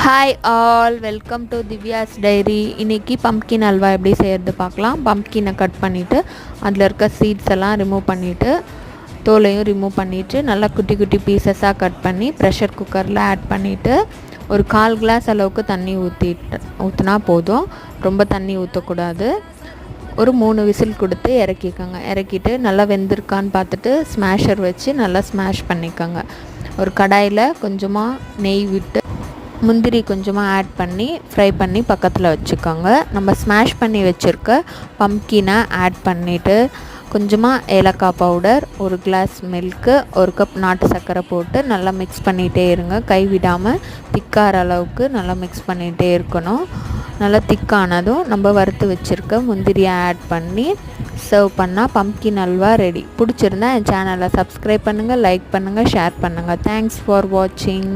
Hi all, welcome to Divya's diary. இன்றைக்கி pumpkin halwa எப்படி செய்கிறது பார்க்கலாம். பம்ப்கினை கட் பண்ணிவிட்டு அதில் இருக்க சீட்ஸ் எல்லாம் ரிமூவ் பண்ணிவிட்டு தோலையும் ரிமூவ் பண்ணிவிட்டு நல்லா குட்டி குட்டி பீசஸாக கட் பண்ணி ப்ரெஷர் குக்கரில் ஆட் பண்ணிவிட்டு ஒரு 1/4 கிளாஸ் அளவுக்கு தண்ணி ஊற்றினா போதும். ரொம்ப தண்ணி ஊற்றக்கூடாது. ஒரு 3 விசில் கொடுத்து இறக்கிட்டு நல்லா வெந்திருக்கான்னு பார்த்துட்டு ஸ்மாஷர் வச்சு நல்லா ஸ்மாஷ் பண்ணிக்கோங்க. ஒரு கடாயில் கொஞ்சமாக நெய் விட்டு முந்திரி கொஞ்சமாக ஆட் பண்ணி ஃப்ரை பண்ணி பக்கத்தில் வச்சுக்கோங்க. நம்ம ஸ்மாஷ் பண்ணி வச்சுருக்க பம்ப்கினை ஆட் பண்ணிவிட்டு கொஞ்சமாக ஏலக்காய் பவுடர், 1 கிளாஸ் மில்க்கு, 1 கப் நாட்டு சர்க்கரை போட்டு நல்லா மிக்ஸ் பண்ணிகிட்டே இருங்க. கைவிடாமல் திக்காகிற அளவுக்கு நல்லா மிக்ஸ் பண்ணிகிட்டே இருக்கணும். நல்லா திக்கானதும் நம்ம வறுத்து வச்சுருக்க முந்திரியை ஆட் பண்ணி சர்வ் பண்ணால் பம்ப்கின் அல்வா ரெடி. பிடிச்சிருந்தா என் சேனலை சப்ஸ்கிரைப் பண்ணுங்கள், லைக் பண்ணுங்கள், ஷேர் பண்ணுங்கள். தேங்க்ஸ் ஃபார் வாட்சிங்.